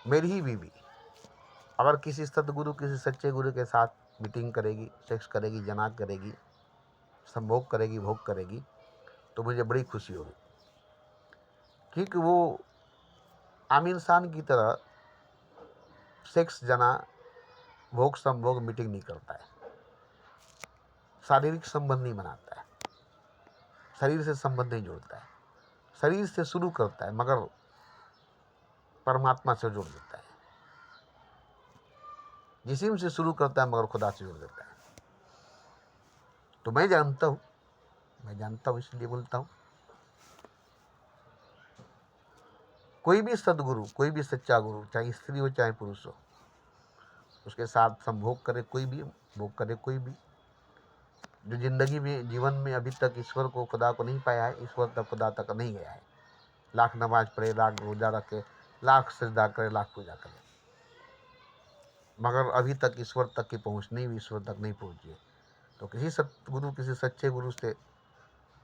Speaker 1: मेरी ही बीवी अगर किसी सतगुरु, किसी सच्चे गुरु के साथ मीटिंग करेगी, सेक्स करेगी, जना करेगी, संभोग करेगी, भोग करेगी, तो मुझे बड़ी खुशी होगी, क्योंकि वो आम इंसान की तरह सेक्स, जना, भोग, संभोग, मीटिंग नहीं करता है, शारीरिक संबंध नहीं बनाता है, शरीर से संबंध नहीं जोड़ता है, शरीर से शुरू करता है मगर परमात्मा से जोड़ देता है, जिस्म से शुरू करता है मगर खुदा से जोड़ देता है। तो मैं जानता हूँ, इसलिए बोलता हूँ, कोई भी सदगुरु, कोई भी सच्चा गुरु, चाहे स्त्री हो चाहे पुरुष हो, उसके साथ संभोग करे कोई भी, भोग करे कोई भी, जो जिंदगी में, जीवन में अभी तक ईश्वर को, खुदा को नहीं पाया है, ईश्वर तक, खुदा तक नहीं गया है, लाख नमाज पढ़े, लाख रोजा रखे, लाख सजदा करे, लाख पूजा करे, मगर अभी तक ईश्वर तक की पहुँच नहीं हुई, ईश्वर तक नहीं पहुँची है, तो किसी सतगुरु, किसी सच्चे गुरु से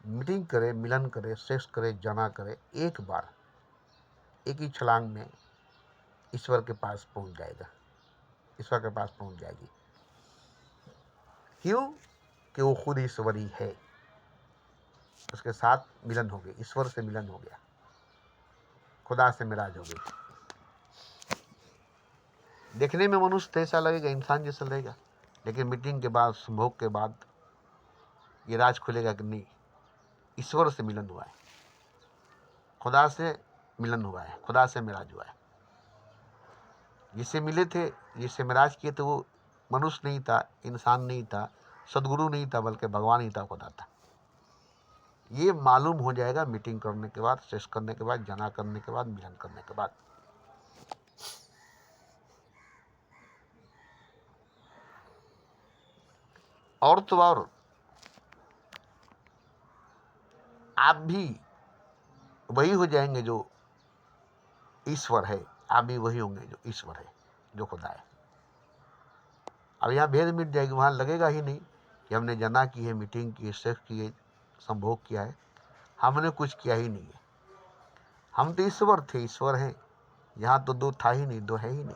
Speaker 1: मीटिंग करे, मिलन करे, सेक्स करे, जना करे, एक बार, एक ही छलांग में ईश्वर के पास पहुंच जाएगा, ईश्वर के पास पहुंच जाएगी। क्यों? कि वो खुद ईश्वरी है, उसके साथ मिलन हो गया, ईश्वर से मिलन हो गया, खुदा से मिराज हो गई। देखने में मनुष्य तो ऐसा लगेगा, इंसान जैसा लगेगा, लेकिन मीटिंग के बाद, संभोग के बाद ये राज खुलेगा कि नहीं, ईश्वर से मिलन हुआ है, खुदा से मिलन हुआ है, खुदा से मिराज हुआ है। जिससे मिले थे, जिससे मिराज किए थे, वो मनुष्य नहीं था, इंसान नहीं था, सदगुरु नहीं था, बल्कि भगवान ही था, खुदा था। ये मालूम हो जाएगा मीटिंग करने के बाद, सेक्स करने के बाद, जना करने के बाद, मिलन करने के बाद। और तो और आप भी वही हो जाएंगे जो ईश्वर है, आप भी वही होंगे जो ईश्वर है, जो खुदा है। अब यहाँ भेद मिट जाएगी, वहाँ लगेगा ही नहीं कि हमने जना की है, मीटिंग की है, सेक्स की है, संभोग किया है, हमने कुछ किया ही नहीं है। हम तो ईश्वर थे, ईश्वर हैं। यहाँ तो दो था ही नहीं, दो है ही नहीं।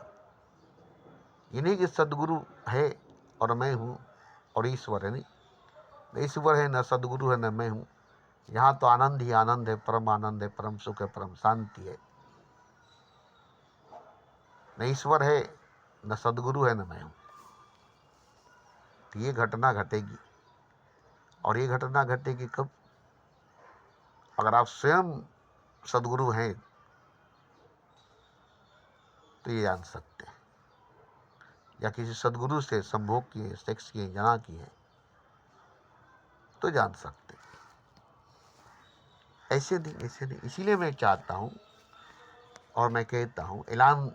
Speaker 1: ये नहीं कि सदगुरु है और मैं हूँ और ईश्वर है, नहीं। न ईश्वर है, न सदगुरु है, न मैं हूँ। यहाँ तो आनंद ही आनंद है, परम आनंद है, परम सुख है, परम शांति है। न ईश्वर है, न सदगुरु है, न मैं हूँ। तो ये घटना घटेगी, और ये घटना घटेगी कब? अगर आप स्वयं सदगुरु हैं तो ये जान सकते हैं, या किसी सदगुरु से संभोग किए, सेक्स किए, जना किए, तो जान सकते हैं। ऐसे नहीं, ऐसे नहीं। इसीलिए मैं चाहता हूँ और मैं कहता हूँ, ऐलान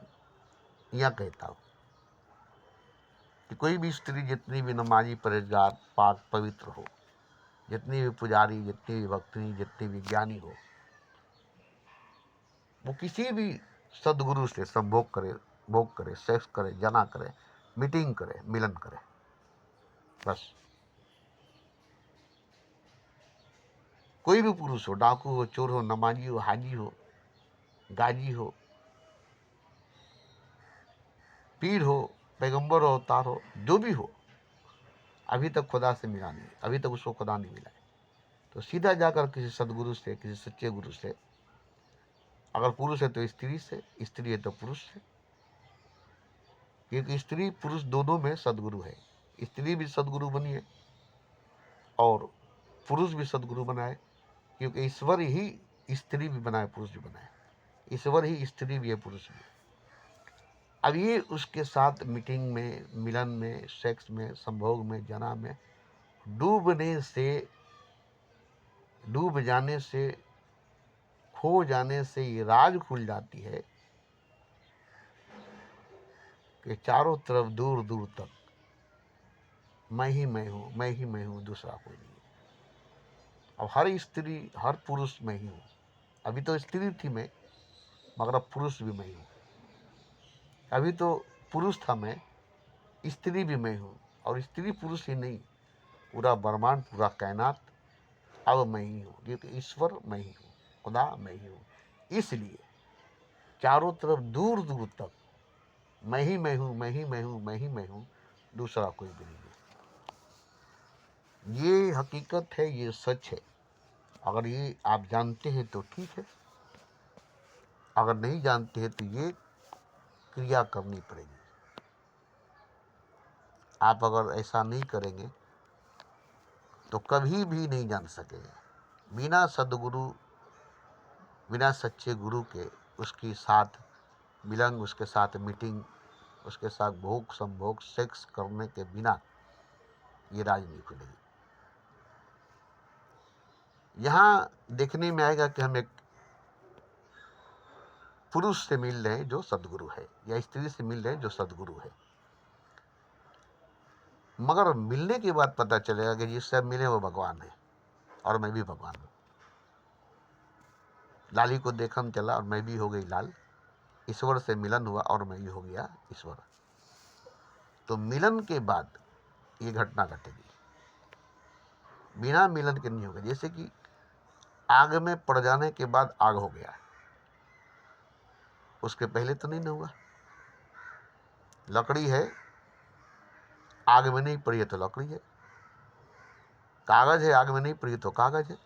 Speaker 1: यह कहता हूँ कि कोई भी स्त्री जितनी भी नमाजी, परहेजगार, पाक पवित्र हो, जितनी भी पुजारी, जितनी भी भक्तनी, जितनी भी ज्ञानी हो, वो किसी भी सदगुरु से संभोग करे, भोग करे, सेक्स करे, जना करे, मीटिंग करे, मिलन करे, बस। कोई भी पुरुष हो, डाकू हो, चोर हो, नमाजी हो, हाजी हो, गाजी हो, पीर हो, पैगंबर हो, अवतार हो, जो भी हो, अभी तक खुदा से मिला नहीं, अभी तक उसको खुदा नहीं मिला है, तो सीधा जाकर किसी सदगुरु से, किसी सच्चे गुरु से, अगर पुरुष है तो स्त्री से, स्त्री है तो पुरुष से, क्योंकि स्त्री पुरुष दोनों में सदगुरु है। स्त्री भी सदगुरु बनी है और पुरुष भी सदगुरु बनाए, क्योंकि ईश्वर ही स्त्री भी बनाए, पुरुष भी बनाए। ईश्वर ही स्त्री भी है, पुरुष भी है। अब ये उसके साथ मीटिंग में, मिलन में, सेक्स में, संभोग में, जना में डूबने से, डूब जाने से, खो जाने से ये राज खुल जाती है कि चारों तरफ, दूर दूर तक मैं ही मैं हूँ, मैं ही मैं हूँ, दूसरा कोई नहीं। अब हर स्त्री, हर पुरुष मैं ही हूँ। अभी तो स्त्री थी मैं, मगर अब पुरुष भी मैं हूँ। अभी तो पुरुष था मैं, स्त्री भी मैं हूँ। और स्त्री पुरुष ही नहीं, पूरा ब्रह्मांड, पूरा कायनात अब मैं ही हूँ, क्योंकि ईश्वर मैं ही हूँ, खुदा मैं ही हूँ। इसलिए चारों तरफ, दूर दूर तक मैं ही मैं हूँ, मैं ही मैं हूँ, मैं ही मैं हूँ, दूसरा कोई भी नहीं है। ये हकीकत है, ये सच है। अगर ये आप जानते हैं तो ठीक है, अगर नहीं जानते हैं तो ये क्रिया करनी पड़ेगी। आप अगर ऐसा नहीं करेंगे तो कभी भी नहीं जान सकेंगे। बिना सदगुरु, बिना सच्चे गुरु के, उसके साथ मिलन, उसके साथ मीटिंग, उसके साथ भोग, संभोग, सेक्स करने के बिना ये राज नहीं खुलेगी। यहाँ देखने में आएगा कि हम एक पुरुष से मिल रहे हैं जो सदगुरु है, या स्त्री से मिल रहे हैं जो सदगुरु है, मगर मिलने के बाद पता चलेगा कि जिससे मिले वो भगवान है और मैं भी भगवान हूँ। लाली को देखन चला और मैं भी हो गई लाल। ईश्वर से मिलन हुआ और मैं भी हो गया ईश्वर। तो मिलन के बाद ये घटना घटेगी, बिना मिलन के नहीं होगा। जैसे कि आग में पड़ जाने के बाद आग हो गया, उसके पहले तो नहीं ना हुआ। लकड़ी है, आग में नहीं पड़ी है तो लकड़ी है। कागज है, आग में नहीं पड़ी तो कागज है।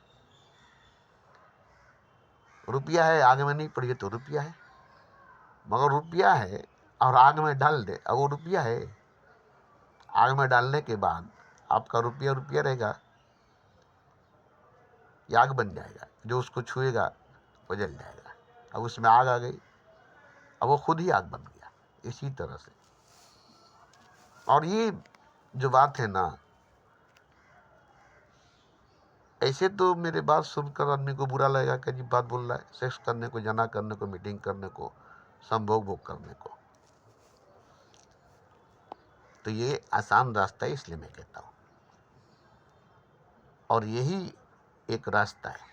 Speaker 1: रुपया है, आग में नहीं पड़ी है तो रुपया है। मगर रुपया है और आग में डाल दे, अब वो रुपया है। आग में डालने के बाद आपका रुपया रुपया रहेगा, ये आग बन जाएगा। जो उसको छुएगा वो जल जाएगा। अब उसमें आग आ गई, अब वो खुद ही आग बन गया। इसी तरह से, और ये जो बात है ना, ऐसे तो मेरे बात सुनकर आदमी को बुरा लगेगा कि अजीब बात बोल रहा है, सेक्स करने को, जना करने को, मीटिंग करने को, संभोग भोग करने को। तो ये आसान रास्ता है, इसलिए मैं कहता हूँ और यही एक रास्ता है,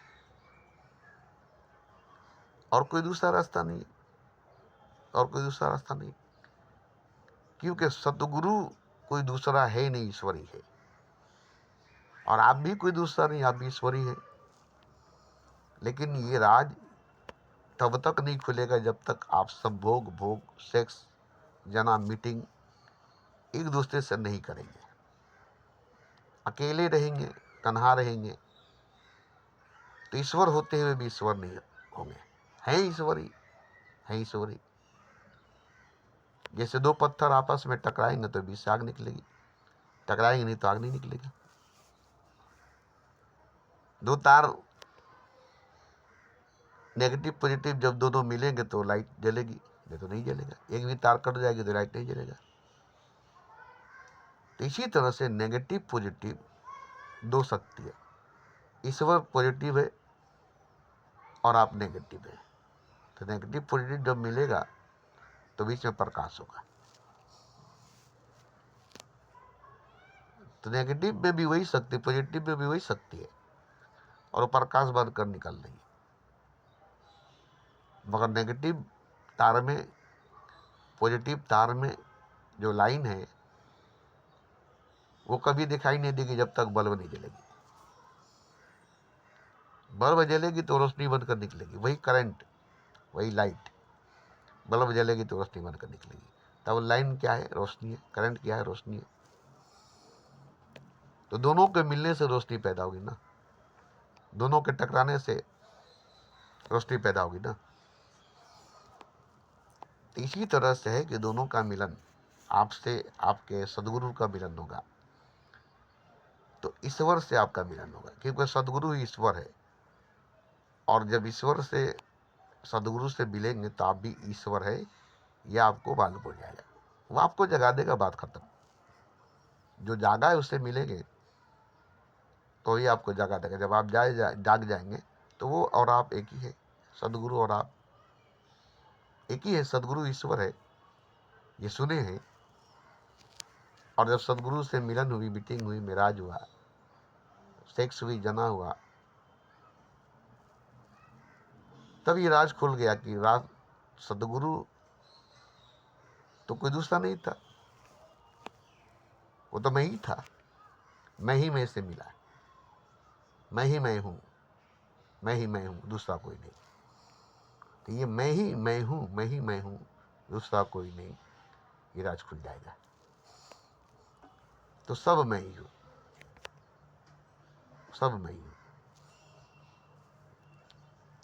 Speaker 1: और कोई दूसरा रास्ता नहीं है, और कोई दूसरा रास्ता नहीं, क्योंकि सतगुरु कोई दूसरा है ही नहीं, ईश्वरी है। और आप भी कोई दूसरा नहीं, आप भी ईश्वरी है। लेकिन ये राज तब तक नहीं खुलेगा जब तक आप सब भोग, सेक्स, जना, मीटिंग एक दूसरे से नहीं करेंगे। अकेले रहेंगे, तन्हा रहेंगे, तो ईश्वर होते हुए भी ईश्वर नहीं होंगे। हैं ईश्वरी, हैं ईश्वरी। जैसे दो पत्थर आपस में टकराएंगे तो बीच से आग निकलेगी, टकराएंगे नहीं तो आग नहीं निकलेगी। दो तार नेगेटिव पॉजिटिव जब दोनों मिलेंगे तो लाइट जलेगी, नहीं तो नहीं जलेगा। एक भी तार कट जाएगी तो लाइट नहीं जलेगा। तो इसी तरह से नेगेटिव पॉजिटिव दो शक्ति है। ईश्वर पॉजिटिव है और आप नेगेटिव है। तो नेगेटिव पॉजिटिव जब मिलेगा तो बीच में प्रकाश होगा। तो नेगेटिव में भी वही शक्ति, पॉजिटिव में भी वही शक्ति है, और वो प्रकाश बन कर निकल रही है। मगर नेगेटिव तार में, पॉजिटिव तार में जो लाइन है वो कभी दिखाई नहीं देगी जब तक बल्ब नहीं जलेगी। बल्ब जलेगी तो रोशनी बनकर निकलेगी, वही करंट, वही लाइट। बल्ब जलेगी तो रोशनी बनकर निकलेगी। तब लाइन क्या है? रोशनी है। करंट क्या है? रोशनी है। तो दोनों के मिलने से रोशनी पैदा होगी ना, दोनों के टकराने से रोशनी पैदा होगी ना। तो इसी तरह से है कि दोनों का मिलन, आपसे आपके सदगुरु का मिलन होगा तो ईश्वर से आपका मिलन होगा, क्योंकि सदगुरु ही ईश्वर है। और जब ईश्वर से, सदगुरु से मिलेंगे तो आप भी ईश्वर है, यह आपको मालूम हो जाएगा। वो आपको जगा देगा, बात खत्म। जो जागा है उससे मिलेंगे तो ही आपको जगा देगा। जब आप जाग जाएंगे तो वो और आप एक ही है, सदगुरु और आप एक ही है। सदगुरु ईश्वर है, ये सुने हैं। और जब सदगुरु से मिलन हुई, मीटिंग हुई, मिराज हुआ, सेक्स हुई, जना हुआ, तब ये राज खुल गया कि राज सदगुरु तो कोई दूसरा नहीं था, वो तो मैं ही था। मैं ही मैं से मिला, मैं ही मैं हूँ, मैं ही मैं हूँ, दूसरा कोई नहीं। तो ये मैं ही मैं हूँ, मैं ही मैं हूँ, दूसरा कोई नहीं, ये राज खुल जाएगा। तो सब मैं ही हूँ, सब मैं ही हूँ।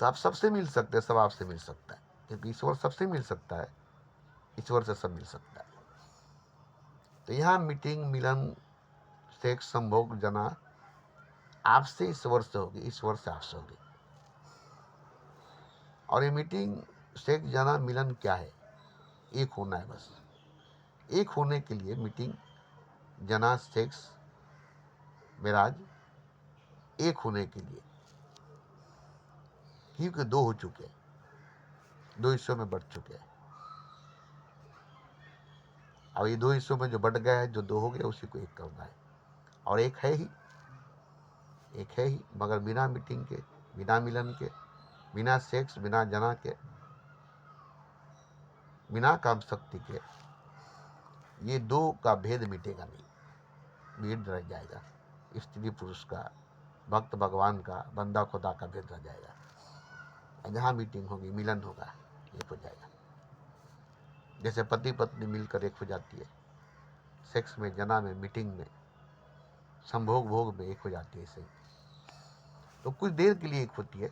Speaker 1: तो आप सबसे मिल सकते हैं, सब आपसे मिल सकता है, क्योंकि ईश्वर सबसे मिल सकता है, ईश्वर से सब मिल सकता है। तो यहाँ मीटिंग, मिलन, सेक्स, संभोग, जना आपसे ईश्वर से होगी, ईश्वर से आपसे होगी। और ये मीटिंग, सेक्स, जना, मिलन क्या है? एक होना है बस। एक होने के लिए मीटिंग, जना, सेक्स, मिराज एक होने के लिए, क्योंकि दो हो चुके हैं, दो हिस्सों में बढ़ चुके हैं। अब ये दो हिस्सों में जो बढ़ गया है, जो दो हो गया, उसी को एक करना है। और एक है ही, एक है ही, मगर बिना मीटिंग के, बिना मिलन के, बिना सेक्स, बिना जना के, बिना काम शक्ति के, ये दो का भेद मिटेगा नहीं, भेद रह जाएगा। स्त्री पुरुष का, भक्त भगवान का, बंदा खुदा का भेद रह जाएगा। जहाँ मीटिंग होगी, मिलन होगा, एक हो जाएगा। जैसे पति पत्नी मिलकर एक हो जाती है, सेक्स में, जना में, मीटिंग में, संभोग भोग में एक हो जाती है। सही, तो कुछ देर के लिए एक होती है,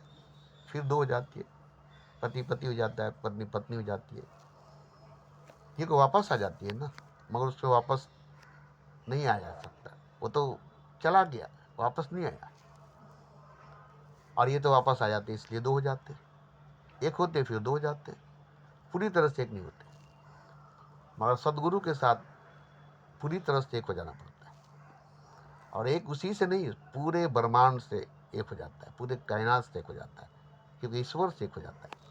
Speaker 1: फिर दो हो जाती है। पति पति हो जाता है, पत्नी पत्नी हो जाती है। ये को वापस आ जाती है ना, मगर उससे वापस नहीं आ जा सकता, वो तो चला गया, वापस नहीं आया। और ये तो वापस आ जाते, इसलिए दो हो जाते। एक होते फिर दो हो जाते, पूरी तरह से एक नहीं होते। मगर सदगुरु के साथ पूरी तरह से एक हो जाना पड़ता है। और एक उसी से नहीं, पूरे ब्रह्मांड से एक हो जाता है, पूरे कायनात से एक हो जाता है, क्योंकि ईश्वर से एक हो जाता है।